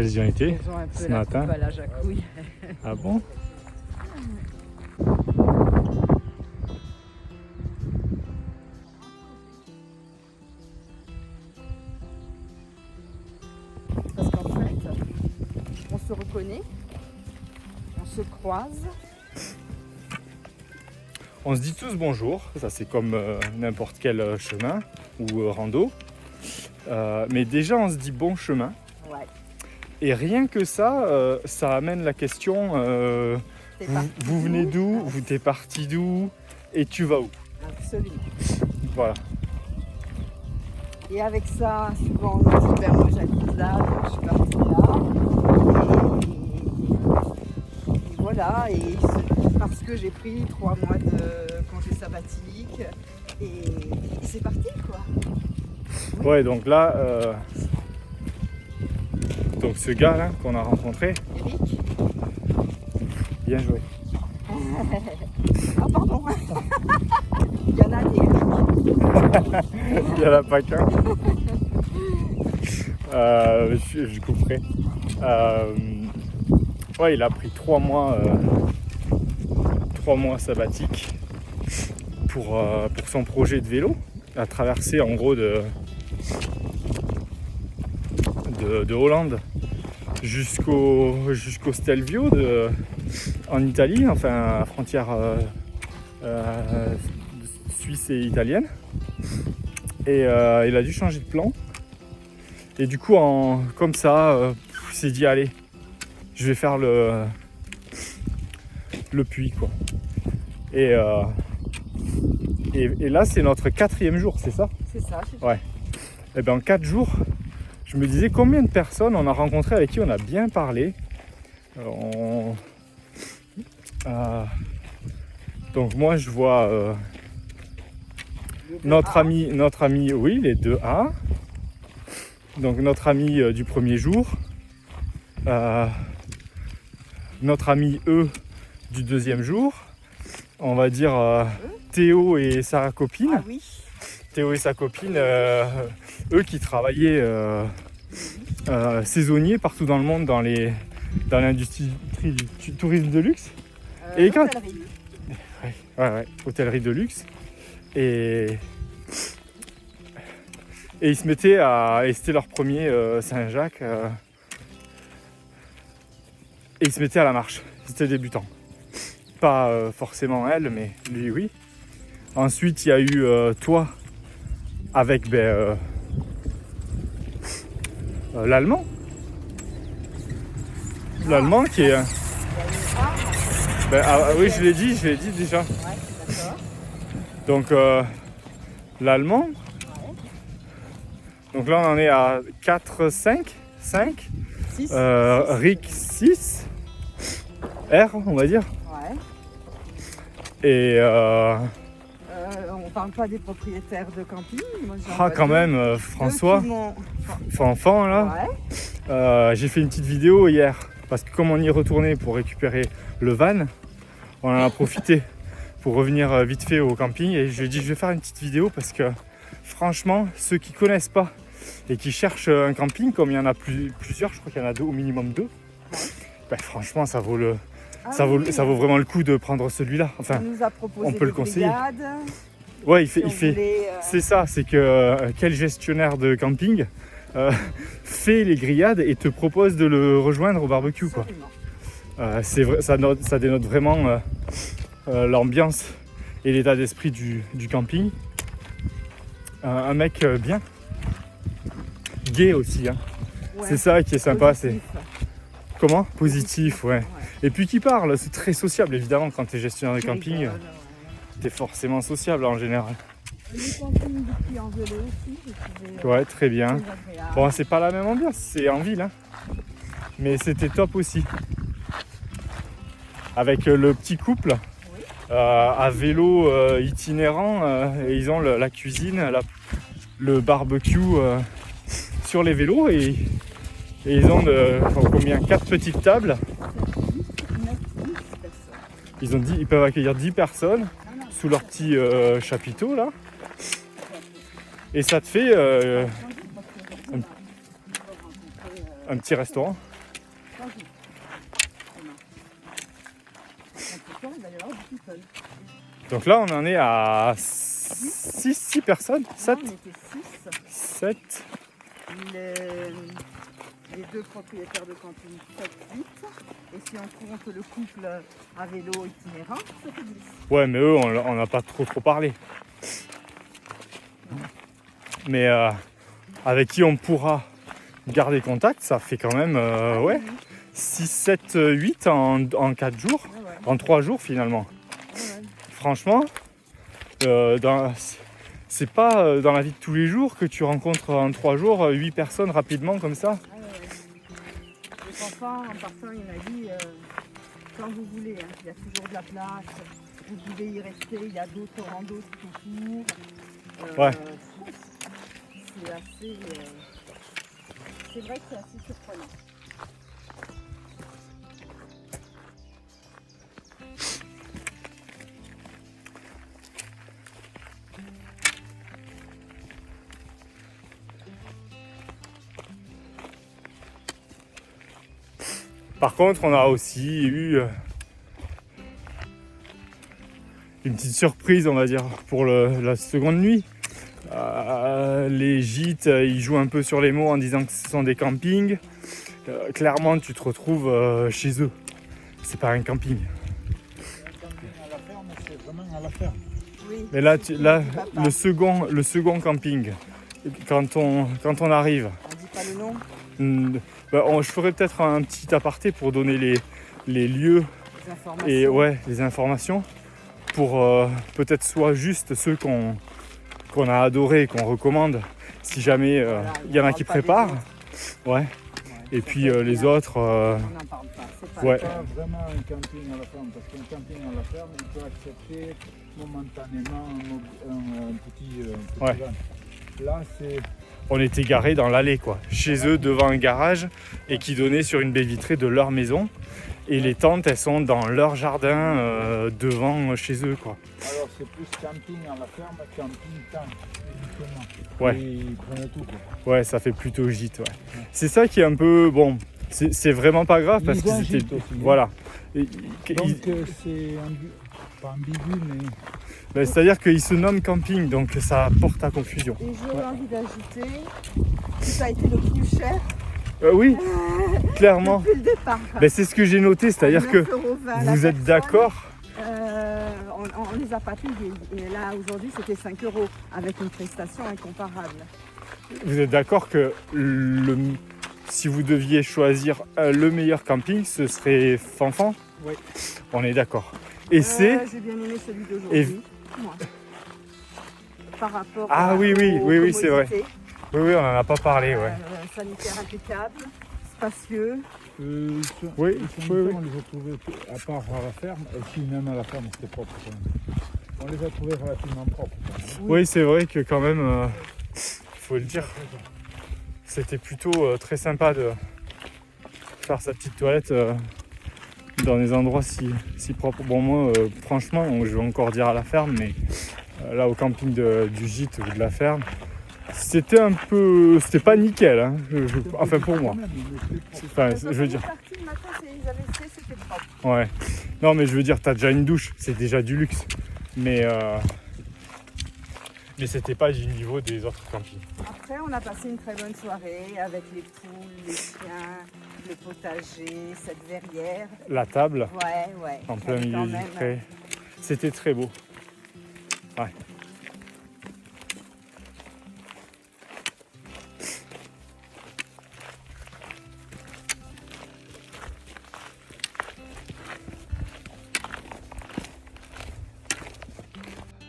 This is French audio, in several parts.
Elles y ont été Ils ont un peu ce la matin. coupe à la jacouille. Ah bon? Parce qu'en fait, on se reconnaît, on se croise. On se dit tous bonjour, ça c'est comme n'importe quel chemin ou rando. Mais déjà on se dit bon chemin. Ouais. Et rien que ça, ça amène la question vous venez d'où? Vous t'es parti d'où? Et tu vas où? Absolument. Voilà. Et avec ça, souvent on dit ben moi j'habite là, donc je suis partie là. Et voilà, et parce que j'ai pris 3 mois de congé sabbatique, et c'est parti quoi. Ouais, donc là, donc ce gars là qu'on a rencontré, Eric. bien joué. Ah pardon. Il y en a des Eric. Il n'y en a pas qu'un. Je couperai. Ouais, il a pris 3 mois sabbatiques pour son projet de vélo, à traverser en gros de Hollande jusqu'au Stelvio en Italie, enfin à la frontière suisse et italienne. Et il a dû changer de plan. Et du coup, comme ça, il s'est dit allez, je vais faire le puits quoi. Et là, c'est notre 4e jour, c'est ça? C'est ça, c'est Ouais. Et bien en 4 jours, je me disais combien de personnes on a rencontré avec qui on a bien parlé. Donc moi je vois notre ami, oui, les 2A. Donc notre ami du premier jour. Notre ami E du 2e jour. On va dire Théo et sa copine. Ah oui. Théo et sa copine, eux qui travaillaient saisonniers partout dans le monde dans l'industrie du tourisme de luxe. Et quand... Ouais, hôtellerie de luxe. Et ils se mettaient et c'était leur premier Saint-Jacques. Et ils se mettaient à la marche. C'était débutant. Pas forcément elle, mais lui oui. Ensuite, il y a eu toi avec l'allemand. L'allemand qui est... oui, je l'ai dit déjà. Ouais, d'accord. Donc l'allemand. Ouais. Donc là, on en est à 4, 5. 6. Rick 6. R, on va dire. Ouais. Et... On parle pas des propriétaires de camping. Moi, quand même, François, enfant là. Ouais. J'ai fait une petite vidéo hier parce que comme on y est retourné pour récupérer le van, on en a profité pour revenir vite fait au camping et je lui ai dit je vais faire une petite vidéo parce que franchement ceux qui connaissent pas et qui cherchent un camping, comme il y en a plusieurs, je crois qu'il y en a au minimum 2, ben, franchement ça vaut vraiment le coup de prendre celui-là. Enfin, on nous a proposé on peut le conseiller. Brigades. Ouais, c'est ça, c'est que quel gestionnaire de camping fait les grillades et te propose de le rejoindre au barbecue quoi. C'est vrai, ça dénote vraiment l'ambiance et l'état d'esprit du camping. Un mec bien, gai aussi, hein. Ouais. C'est ça qui est sympa. Positif. Comment? Positif, ouais. Et puis qui parle, c'est très sociable évidemment quand tu es gestionnaire de camping. T'es forcément sociable en général. Le camping du Puy en vélo aussi, j'ai trouvé Ouais, très bien. très agréable. Bon, c'est pas la même ambiance, c'est en ville, hein. Mais c'était top aussi. Avec le petit couple à vélo itinérant, et ils ont la cuisine, le barbecue sur les vélos et ils ont combien 4 petites tables. Ils peuvent accueillir 10 personnes sous leur petit chapiteau là. Et ça te fait un petit restaurant. Exactement. Donc, il va y avoir du people. Donc là, on en est à 6 personnes, 7, Là, on était 6. 7. Les deux propriétaires de camping, 7, 8. Et si on compte le couple à vélo itinérant, ça fait 10. Ouais, mais eux, on n'a pas trop parlé. Mais avec qui on pourra garder contact, ça fait quand même ouais, 6, 7, 8 en 4 jours, Ouais. en 3 jours finalement. Ouais. Franchement, c'est pas dans la vie de tous les jours que tu rencontres en 3 jours 8 personnes rapidement comme ça. Le papa, en partant, il m'a dit quand vous voulez, hein, il y a toujours de la place, vous pouvez y rester, il y a d'autres randos tout autour. Ouais. C'est assez. C'est vrai que c'est assez surprenant. Par contre, on a aussi eu une petite surprise, on va dire, pour la seconde nuit. Les gîtes, ils jouent un peu sur les mots en disant que ce sont des campings. Clairement, tu te retrouves chez eux. C'est pas un camping. C'est un camping à la ferme, c'est vraiment à la ferme. Oui, Mais là, le second camping, quand on arrive, on dit pas le nom, je ferai peut-être un petit aparté pour donner les lieux les informations. et ouais, les informations pour peut-être soit juste ceux qu'on a adorés et qu'on recommande si jamais Voilà, il y en a on qui parle pas des préparent. autres. Ouais. Et puis les autres, On n'en parle pas. C'est pas ouais. C'est pas vraiment un camping à la ferme, parce qu'un camping à la ferme, il peut accepter momentanément un petit Ouais. van. Là, c'est on était garés dans l'allée quoi, chez eux devant un garage et qui donnait sur une baie vitrée de leur maison. Et les tentes, elles sont dans leur jardin devant chez eux quoi. alors c'est plus camping à la ferme, camping tente, justement. Ouais. Et ils prennent tout quoi. Ouais, ça fait plutôt gîte. Ouais. C'est ça qui est un peu bon. C'est vraiment pas grave parce Ils qu'ils ont un étaient gîte aussi, hein. voilà. Et- Donc ils- c'est pas ambigu, mais c'est-à-dire qu'ils se nomment camping, donc ça porte à confusion. Et j'ai envie d'ajouter que ça a été le plus cher Oui, clairement. depuis le départ. C'est ce que j'ai noté, c'est-à-dire que 9,20 € la vous êtes personne. d'accord. On les a pas payés. Et là, aujourd'hui, c'était 5 € avec une prestation incomparable. Vous êtes d'accord que si vous deviez choisir le meilleur camping, ce serait Fanfan? Oui. On est d'accord. Et c'est... J'ai bien aimé celui d'aujourd'hui. Moi. Par rapport Ah oui, c'est vrai. commodités. Oui, on n'en a pas parlé, ouais. Sanitaire impeccable, spacieux. ils sont, Oui, oui. on les a trouvés à part à la ferme, et puis même à la ferme c'était propre quand même. On les a trouvés relativement propres. Quand même. Oui, c'est vrai que quand même, faut le dire, c'était plutôt très sympa de faire sa petite toilette dans des endroits si propres. Bon, moi, franchement, je vais encore dire à la ferme, mais là, au camping du gîte ou de la ferme, c'était pas nickel, hein, enfin pour moi. Enfin, je veux dire, Le matin, ils avaient fait, c'était propre. ouais. Non, mais je veux dire, t'as déjà une douche, c'est déjà du luxe. Mais c'était pas du niveau des autres campings. Après, on a passé une très bonne soirée avec les poules, les chiens, le potager, cette verrière. La table, Ouais. en plein Quand milieu même, vitré, c'était très beau. Ouais.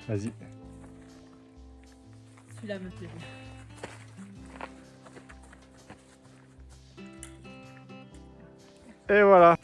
Vas-y. Celui-là me plaît bien. Et voilà.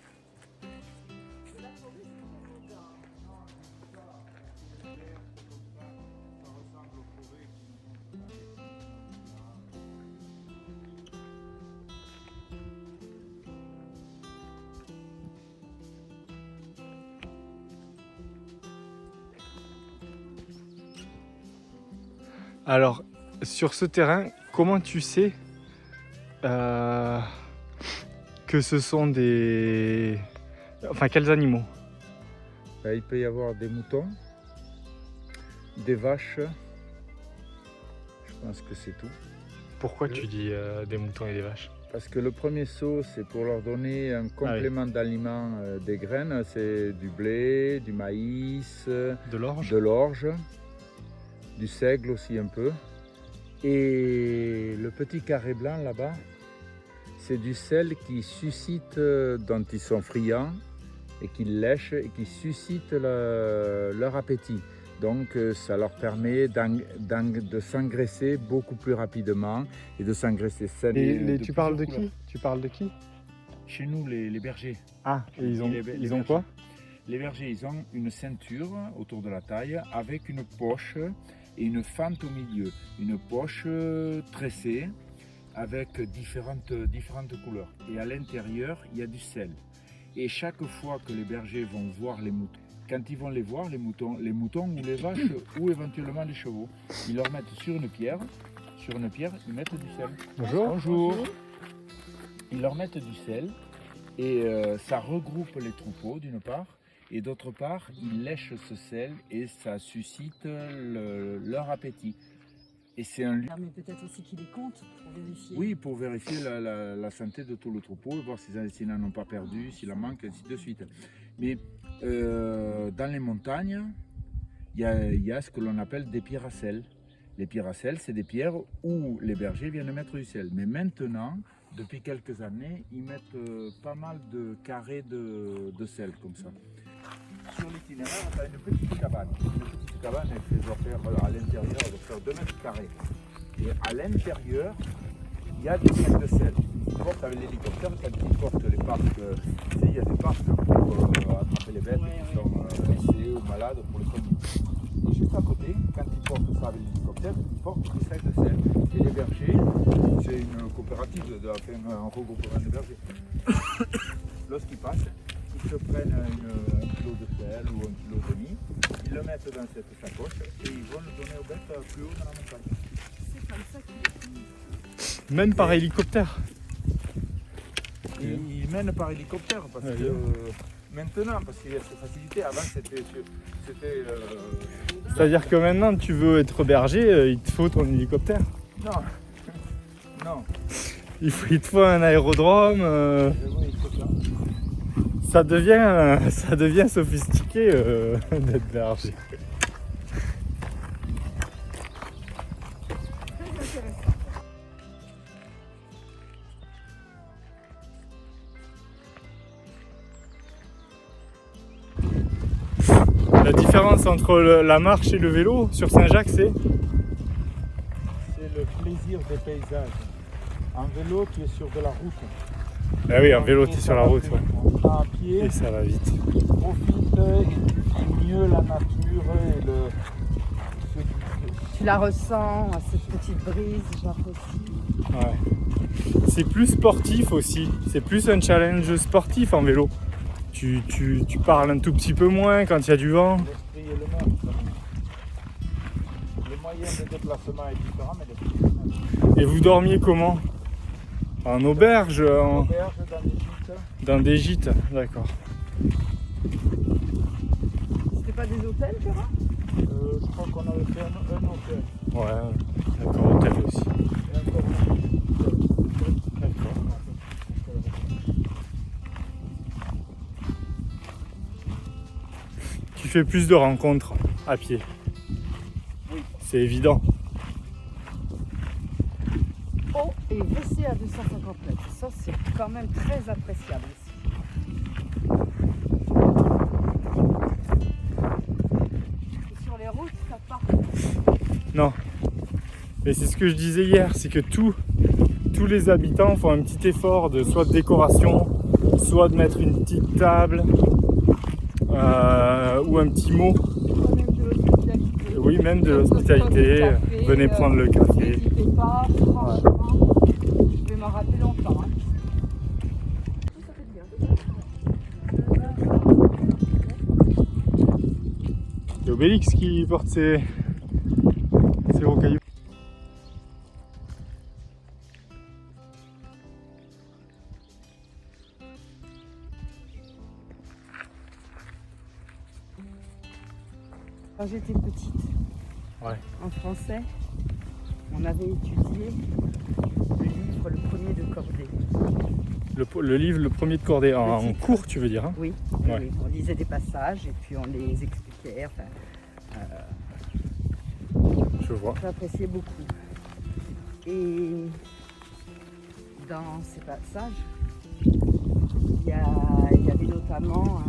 Alors, sur ce terrain, comment tu sais que ce sont des Enfin, quels animaux? Il peut y avoir des moutons, des vaches. Je pense que c'est tout. Pourquoi tu dis des moutons et des vaches? Parce que le premier saut, c'est pour leur donner un complément d'aliment des graines. C'est du blé, du maïs, De l'orge? de l'orge, du seigle aussi un peu. Et le petit carré blanc là-bas, c'est du sel qui suscite, dont ils sont friands et qu'ils lèchent et qui suscite leur appétit. Donc ça leur permet de s'engraisser beaucoup plus rapidement et de s'engraisser sainement. Tu parles de qui? Tu parles de qui? Chez nous, les bergers. Ah, et ils ont bergers. quoi? Les bergers, ils ont une ceinture autour de la taille avec une poche et une fente au milieu. Une poche tressée avec différentes couleurs. Et à l'intérieur, il y a du sel. Et chaque fois que les bergers vont voir les moutons, quand ils vont les voir, les moutons ou les vaches ou éventuellement les chevaux, ils leur mettent sur une pierre, ils mettent du sel. Bonjour. Bonjour. Ils leur mettent du sel et ça regroupe les troupeaux d'une part et d'autre part, ils lèchent ce sel et ça suscite leur appétit. Et c'est un lieu. Mais peut-être aussi qu'ils les comptent pour vérifier. Oui, pour vérifier la santé de tout le troupeau, voir s'ils n'en ont pas perdu, s'il en manque, ainsi de suite. Mais dans les montagnes, il y a ce que l'on appelle des pierres à sel. Les pierres à sel, c'est des pierres où les bergers viennent mettre du sel. Mais maintenant, depuis quelques années, ils mettent pas mal de carrés de sel comme ça. Sur l'itinéraire, on a une petite cabane. Une petite cabane, elle doit faire à l'intérieur, elle doit faire 2 mètres carrés. Et à l'intérieur, il y a des sacs de sel. Ils portent avec l'hélicoptère, quand ils portent les parcs, il y a des parcs pour attraper les bêtes qui sont blessées ou malades pour les soigner. Et juste à côté, quand ils portent ça avec l'hélicoptère, ils portent des sacs de sel. Et les bergers, c'est une coopérative, un regroupement de bergers. Lorsqu'ils passent, ils se prennent un kilo de sel ou un kilo et demi, ils le mettent dans cette sacoche et ils vont le donner aux bêtes plus haut dans la montagne. C'est comme ça qu'ils Même par hélicoptère? Ils mènent par hélicoptère parce que maintenant, parce qu'il y a cette facilité, avant c'était C'est-à-dire que maintenant, tu veux être berger, il te faut ton hélicoptère? non, non. Il te faut un aérodrome. Oui, c'est ça. Ça devient sophistiqué d'être berger. La différence entre la marche et le vélo sur Saint-Jacques, c'est? C'est le plaisir des paysages. En vélo, tu es sur de la route. Ah oui, en vélo, tu es sur la route. Ouais. À pied, Et ça va vite. tu profites et tu vis mieux la nature et Tu la ressens, cette petite brise, j'apprécie. Ouais. C'est plus sportif aussi. C'est plus un challenge sportif en vélo. Tu parles un tout petit peu moins quand il y a du vent. l'esprit est le même. Le moyen de déplacement est différent, mais l'esprit est le même. Et vous dormiez comment? En auberge? Auberge dans des gîtes. Dans des gîtes? D'accord. C'était pas des hôtels, Pierre? Je crois qu'on avait fait un hôtel. Ouais, d'accord, hôtel aussi. Et encore un hôtel. D'accord. Tu fais plus de rencontres à pied. Oui. C'est évident. Oh, et WC à 250 mètres. Ça, c'est quand même très appréciable ici. Et sur les routes, ça part. Non. Mais c'est ce que je disais hier, c'est que tous les habitants font un petit effort de soit de décoration, soit de mettre une petite table ou un petit mot. Même de l'hospitalité. Oui, même de l'hospitalité. Venez prendre le café. N'hésitez pas, franchement, je vais m'en rappeler longtemps. Hein. C'est Obélix qui porte ses rocailloux. Quand j'étais petite, en français, on avait étudié le livre Le Premier de Corday. Le livre Le Premier de Corday, en cours tu veux dire hein? Oui, Ouais. oui, on lisait des passages et puis on les expliquait. Enfin, Je vois. j'appréciais beaucoup. Et dans ces passages, il y avait notamment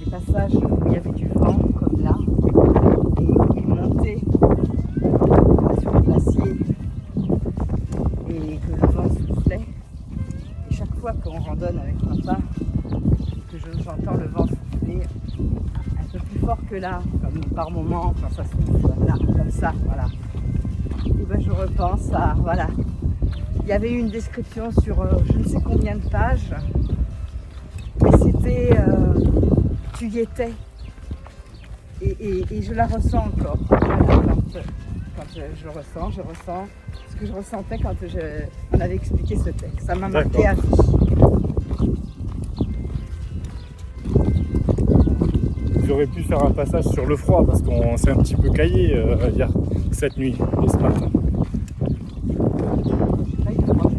des passages où il y avait du vent, comme là, et où il montait sur le glacier et que le vent soufflait. Et chaque fois qu'on randonne avec papa, que j'entends le vent souffler un peu plus fort que là, comme par moment, quand ça souffle, là, comme ça, voilà. Et ben je repense à, voilà. Il y avait eu une description sur je ne sais combien de pages, mais c'était, tu y étais. Et je la ressens encore. Voilà, quand je ressens ce que je ressentais quand on avait expliqué ce texte. Ça m'a marqué à vie. J'aurais pu faire un passage sur le froid parce qu'on s'est un petit peu caillé hier, cette nuit et ce matin. J'ai pas eu froid.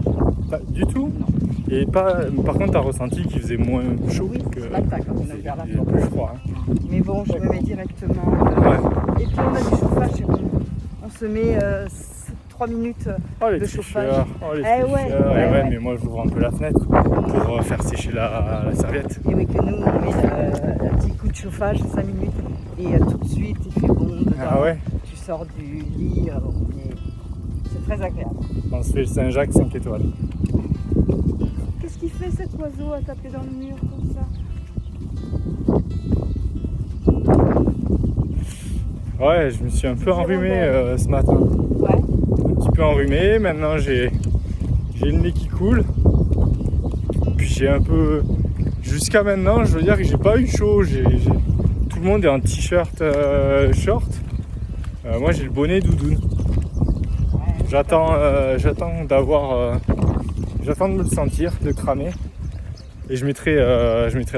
Pas du tout. Non. Et pas, par contre, tu as ressenti qu'il faisait moins chaud Oui, que ce matin quand on a ouvert la il y a porte. plus froid. Hein. Mais bon, je me mets directement. Ouais. Et puis on a du chauffage, c'est bon. On se met 3 minutes Oh les de tricheurs, chauffage. oh les Eh ouais, tricheurs. ouais, Et ouais. mais moi j'ouvre un peu la fenêtre pour faire sécher la serviette. Et oui, que nous, on met un petit coup de chauffage, 5 minutes, et tout de suite, il fait bon dedans. Ah ouais. Tu sors du lit, et c'est très agréable. On se fait le Saint-Jacques 5 étoiles. Qu'est-ce qu'il fait cet oiseau à taper dans le mur comme ça? Ouais, je me suis un peu enrhumé ce matin. Ouais. Un petit peu enrhumé, maintenant j'ai le nez qui coule. Puis j'ai un peu... Jusqu'à maintenant, je veux dire que j'ai pas eu chaud. Tout le monde est en t-shirt short. Moi j'ai le bonnet doudoune. J'attends d'avoir... J'attends de me le sentir, de cramer. Et je mettrai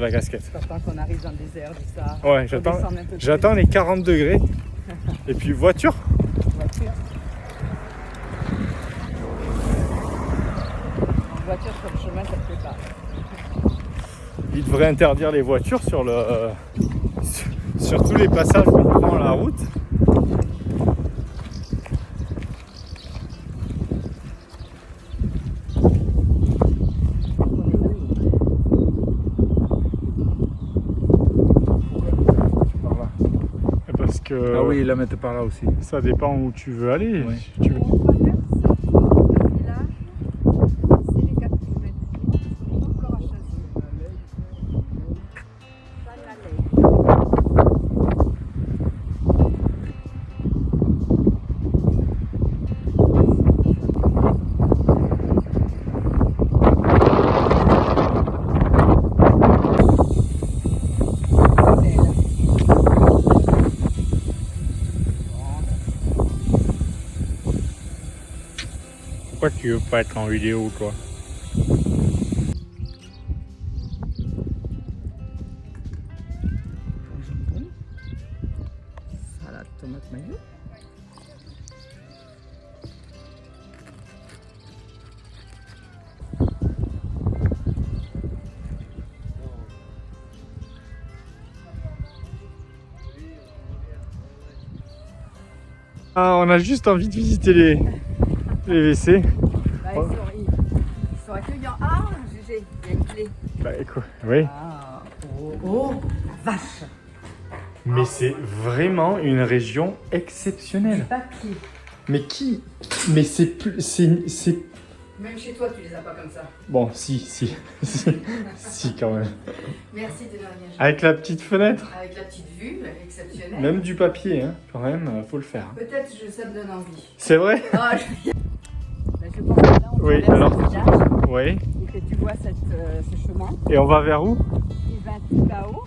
la casquette. J'attends qu'on arrive dans le désert du Sahara. Ouais, j'attends les 40 degrés. Et puis voiture. Voiture. En voiture sur le chemin, ça ne fait pas. Il devrait interdire les voitures sur tous les passages où on prend la route. Parce que Ah oui, ils la mettent par là aussi. ça dépend où tu veux aller. Ouais. Si tu veux- On traverse le village, c'est les 4 km. Encore à choisir. Pourquoi tu veux pas être en vidéo, toi? Salade, tomate, mayo. Ah, on a juste envie de visiter les WC. Bah, ils sont accueillants. Ah, GG, il y a une clé. Bah écoute, oui. Ah, oh, la vache. Mais c'est vraiment une région exceptionnelle. Papier. Mais qui? Mais c'est plus... c'est... Même chez toi, tu les as pas comme ça. Bon, si, si quand même. Merci de rien. Avec la petite fenêtre. Avec la petite vue, exceptionnelle. Même du papier, hein, quand même, faut le faire. Peut-être que ça me donne envie. C'est vrai? Ah, je pense que là, on Oui, traverse alors- le village Oui. et que tu vois ce chemin. Et on va vers où? Et ben tout là-haut.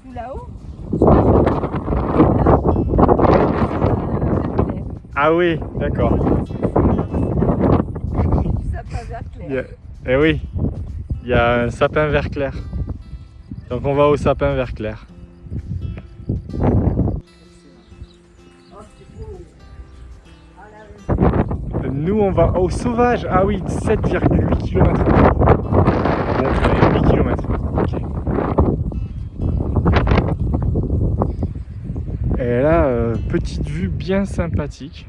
Tout là-haut. Ah oui, d'accord. Sapin vert clair. Eh oui, il y a un sapin vert clair. Donc on va au sapin vert clair. Nous, on va au Sauvage. Ah oui, 7,8 km. Bon, 8 km. Ok. Et là, petite vue bien sympathique.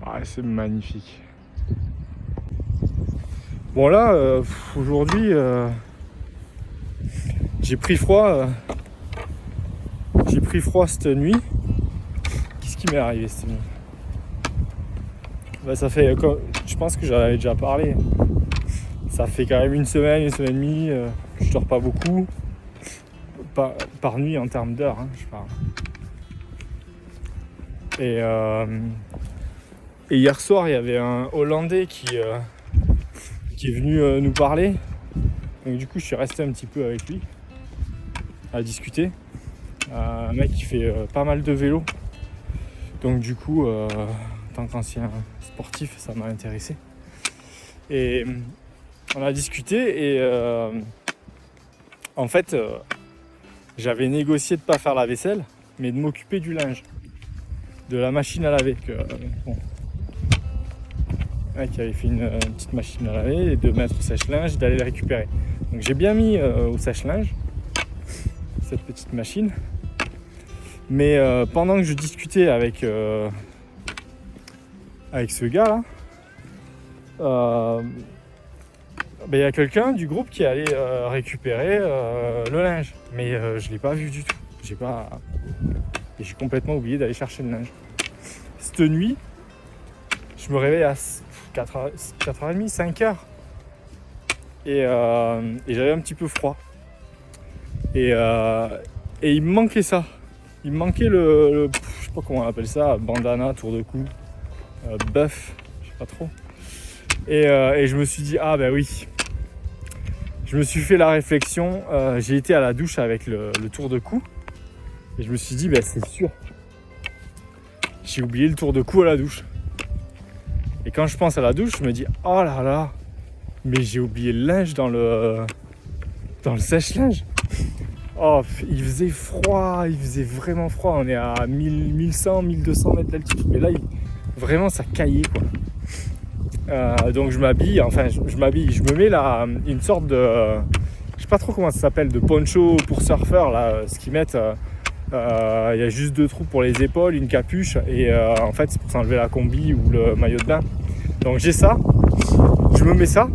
Ah, c'est magnifique. Bon là, aujourd'hui, j'ai pris froid. J'ai pris froid cette nuit. Qu'est-ce qui m'est arrivé cette nuit? Bah, ça fait, je pense que j'en avais déjà parlé. Ça fait quand même une semaine et demie que je dors pas beaucoup. Par nuit en termes d'heures, hein, je parle. Et hier soir, il y avait un Hollandais qui est venu nous parler. Donc du coup, je suis resté un petit peu avec lui à discuter. Un mec qui fait pas mal de vélo. Donc du coup, en tant qu'ancien sportif, ça m'a intéressé. Et on a discuté et en fait, j'avais négocié de ne pas faire la vaisselle, mais de m'occuper du linge, de la machine à laver. Bon. Le mec avait fait une petite machine à laver et de mettre au sèche-linge et d'aller le récupérer. Donc j'ai bien mis au sèche-linge cette petite machine. Mais pendant que je discutais avec ce gars là, il y a quelqu'un du groupe qui allait récupérer le linge. Mais je ne l'ai pas vu du tout. Et j'ai complètement oublié d'aller chercher le linge. Cette nuit, je me réveille à 4h30, 5h. Et j'avais un petit peu froid. Et il me manquait ça. Il me manquait le je sais pas comment on appelle ça, bandana, tour de cou, buff, je sais pas trop. Et je me suis dit, ah ben oui. Je me suis fait la réflexion, j'ai été à la douche avec le tour de cou. Et je me suis dit, ben c'est sûr. J'ai oublié le tour de cou à la douche. Et quand je pense à la douche, je me dis, oh là là, mais j'ai oublié le linge dans le sèche-linge. Oh, il faisait froid, il faisait vraiment froid. On est à 1100, 1200 mètres d'altitude. Mais là, vraiment, ça caillait, quoi. Donc je m'habille, je me mets là une sorte de... je sais pas trop comment ça s'appelle, de poncho pour surfeurs, là, ce qu'ils mettent. Il y a juste 2 trous pour les épaules, une capuche. Et en fait, c'est pour s'enlever la combi ou le maillot de bain. Donc j'ai ça, je me mets ça,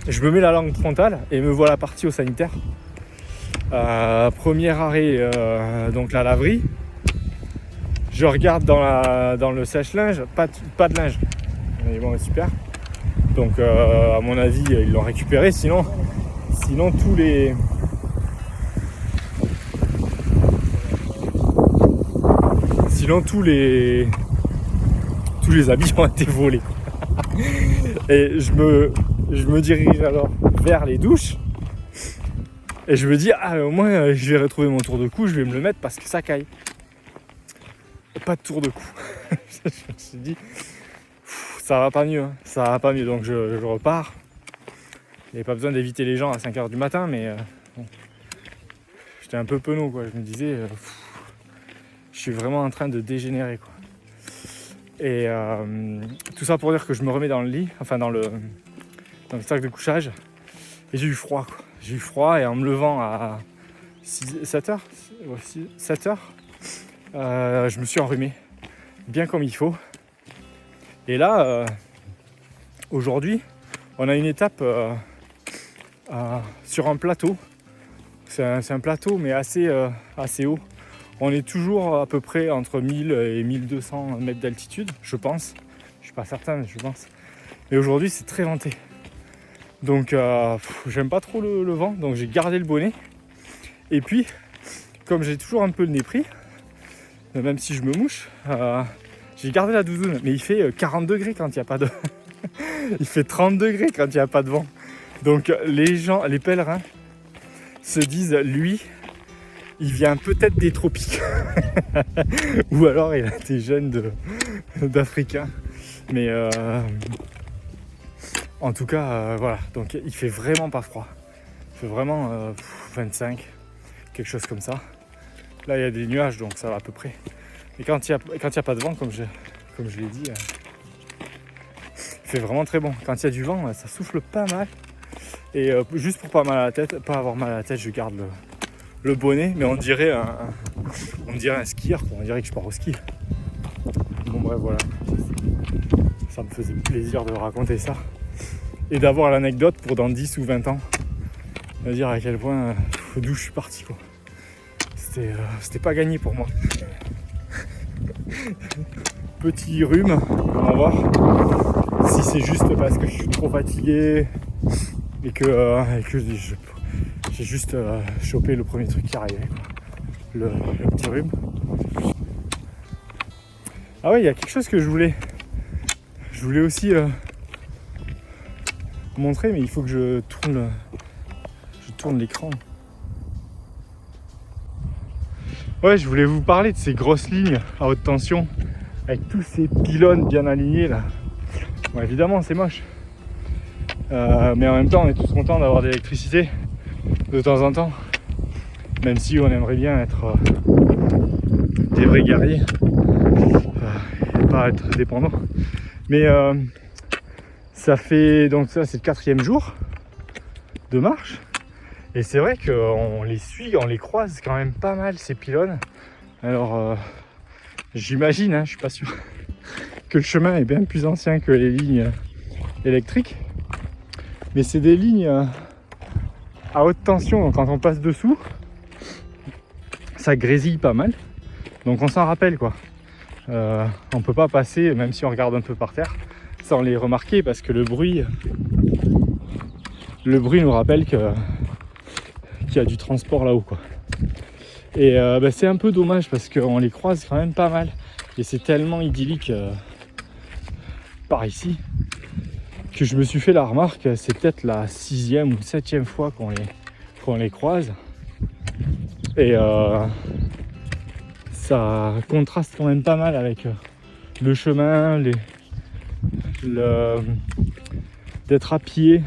je me mets la langue frontale et me voilà parti au sanitaire. Premier arrêt, donc la laverie. Je regarde dans le sèche-linge, pas de linge. Et bon, super. Donc à mon avis, ils l'ont récupéré. Sinon tous les habits ont été volés. Et je me dirige alors vers les douches. Et je me dis, ah au moins je vais retrouver mon tour de cou, je vais me le mettre parce que ça caille. Pas de tour de cou. Je me suis dit, ça va pas mieux, hein. Ça va pas mieux. Donc je repars. Il n'y avait pas besoin d'éviter les gens à 5h du matin, mais bon. J'étais un peu penaud, quoi. Je me disais, je suis vraiment en train de dégénérer, quoi. Et tout ça pour dire que je me remets dans le lit, enfin dans le sac de couchage, et j'ai eu froid, quoi. J'ai eu froid et en me levant à 7h, je me suis enrhumé, bien comme il faut. Et là, aujourd'hui, on a une étape sur un plateau. C'est un plateau mais assez haut. On est toujours à peu près entre 1000 et 1200 mètres d'altitude, je pense. Je suis pas certain, mais je pense. Et aujourd'hui, c'est très venté. Donc, j'aime pas trop le vent, donc j'ai gardé le bonnet. Et puis, comme j'ai toujours un peu le nez pris, même si je me mouche, j'ai gardé la doudoune. Mais il fait 40 degrés quand il n'y a pas de... il fait 30 degrés quand il n'y a pas de vent. Donc, les pèlerins se disent, lui... il vient peut-être des tropiques. Ou alors il a des gènes d'Africains. Mais en tout cas, voilà. Donc il fait vraiment pas froid. Il fait vraiment 25, quelque chose comme ça. Là il y a des nuages, donc ça va à peu près. Et quand il y a pas de vent, comme je l'ai dit, Il fait vraiment très bon. Quand il y a du vent, ça souffle pas mal. Et juste pour pas avoir mal à la tête, je garde le bonnet. Mais on dirait un skieur, quoi. On dirait que je pars au ski. Bon bref, voilà. Ça me faisait plaisir de raconter ça. Et d'avoir l'anecdote pour dans 10 ou 20 ans. De dire à quel point d'où je suis parti, quoi. C'était pas gagné pour moi. Petit rhume, on va voir si c'est juste parce que je suis trop fatigué et que j'ai juste chopé le premier truc qui arrivait, quoi. Le petit rhume. Ah ouais, il y a quelque chose que je voulais aussi montrer, mais il faut que je tourne l'écran. Ouais, je voulais vous parler de ces grosses lignes à haute tension avec tous ces pylônes bien alignés là. Bon, évidemment, c'est moche. Mais en même temps, on est tous contents d'avoir de l'électricité de temps en temps. Même si on aimerait bien être des vrais guerriers et pas être dépendants. Mais ça fait donc ça, c'est le 4e jour de marche. Et c'est vrai qu'on les suit, on les croise quand même pas mal ces pylônes. Alors j'imagine, je suis pas sûr, que le chemin est bien plus ancien que les lignes électriques. Mais c'est des lignes à haute tension, donc quand on passe dessous, ça grésille pas mal. Donc on s'en rappelle, quoi. On peut pas passer, même si on regarde un peu par terre, sans les remarquer, parce que le bruit nous rappelle qu'il y a du transport là-haut, quoi. Et c'est un peu dommage parce qu'on les croise quand même pas mal. Et c'est tellement idyllique par ici que je me suis fait la remarque, c'est peut-être la 6e ou 7e fois qu'on les croise. Et ça contraste quand même pas mal avec le chemin, d'être à pied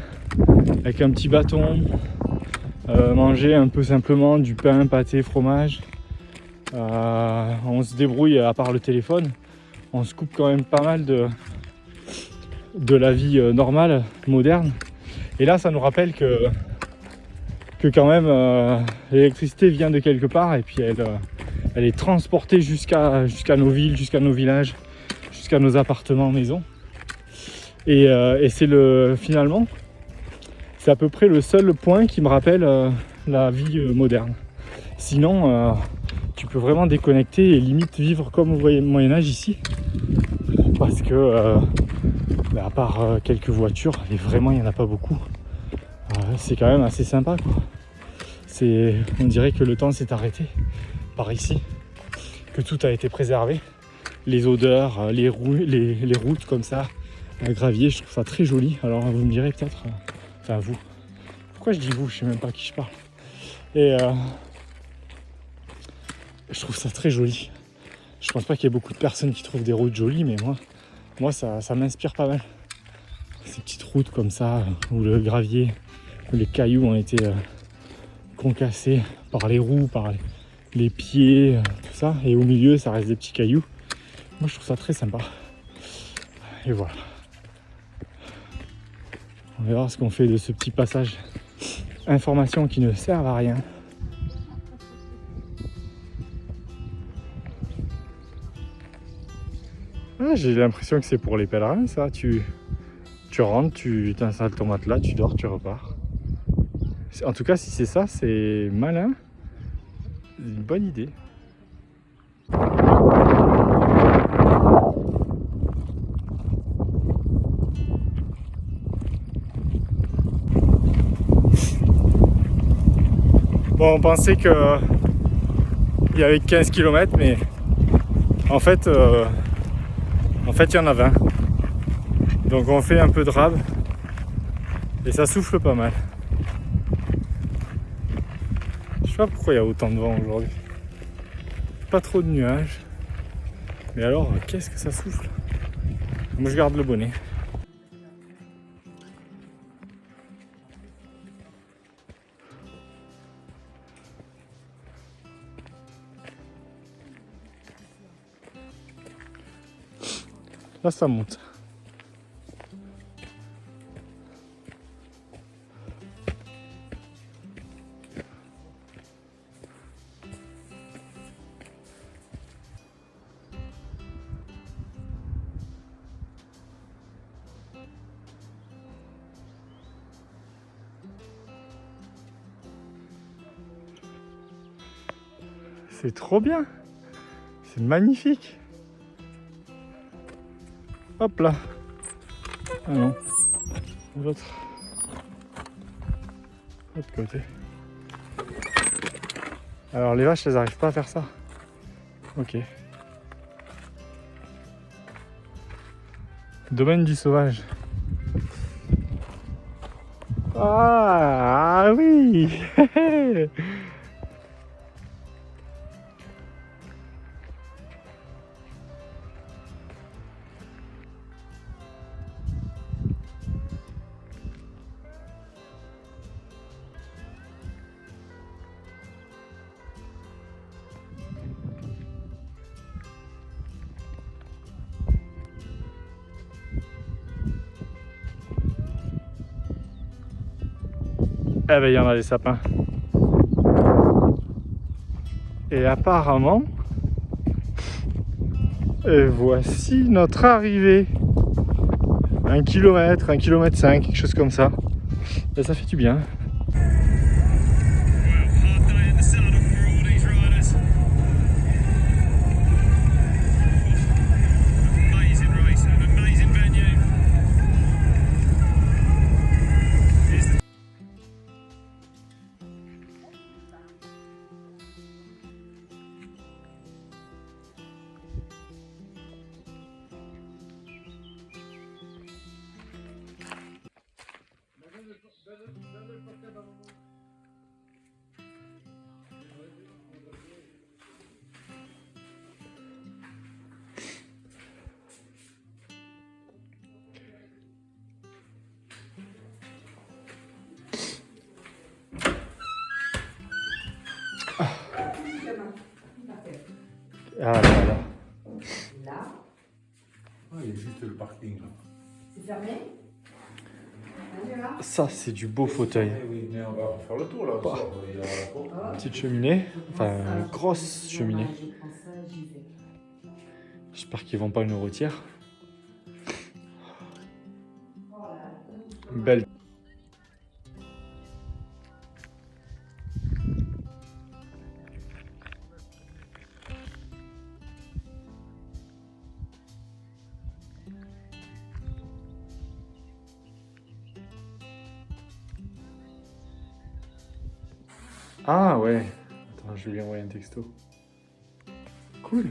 avec un petit bâton, manger un peu simplement du pain, pâté, fromage. On se débrouille à part le téléphone, on se coupe quand même pas mal de la vie normale, moderne. Et là, ça nous rappelle que quand même l'électricité vient de quelque part et puis elle est transportée jusqu'à nos villes, jusqu'à nos villages, jusqu'à nos appartements, maisons. Et c'est finalement, c'est à peu près le seul point qui me rappelle la vie moderne. Sinon, tu peux vraiment déconnecter et limite vivre comme au Moyen-Âge ici. Parce que, à part quelques voitures, et vraiment il n'y en a pas beaucoup, c'est quand même assez sympa, quoi. On dirait que le temps s'est arrêté par ici, que tout a été préservé. Les odeurs, les routes comme ça, un gravier, je trouve ça très joli. Alors vous me direz peut-être, enfin vous, pourquoi je dis vous, je sais même pas à qui je parle. Et je trouve ça très joli. Je pense pas qu'il y ait beaucoup de personnes qui trouvent des routes jolies, mais moi ça m'inspire pas mal. Ces petites routes comme ça, où le gravier, où les cailloux ont été concassés par les roues, par les pieds, tout ça. Et au milieu, ça reste des petits cailloux. Moi, je trouve ça très sympa. Et voilà. On verra ce qu'on fait de ce petit passage. Informations qui ne servent à rien. Ah, j'ai l'impression que c'est pour les pèlerins, ça. Tu rentres, tu t'installes ton matelas, tu dors, tu repars. En tout cas, si c'est ça, c'est malin. C'est une bonne idée. Bon, on pensait qu'il y avait 15 km, mais en fait, il y en a 20. Donc on fait un peu de rab et ça souffle pas mal. Je sais pas pourquoi il y a autant de vent aujourd'hui. Pas trop de nuages. Mais alors, qu'est-ce que ça souffle? Moi je garde le bonnet. Là ça monte. C'est trop bien. C'est magnifique. Hop là. Ah non. L'autre. L'autre côté. Alors les vaches, elles n'arrivent pas à faire ça. Ok. Domaine du sauvage. Ah oui. Eh ben il y en a des sapins. Et apparemment, voici notre arrivée. 1 km, 1 km 5, quelque chose comme ça. Et ça fait du bien. Ah là là. Là, il y a juste le parking là. c'est fermé. Ça, c'est du beau fauteuil. Oui, mais on va faire le tour là. Bah. Il y a la porte. Petite cheminée, enfin une grosse cheminée. J'espère qu'ils vont pas nous retirer. Belle. Ah ouais. Attends, je vais lui envoyer un texto. Cool.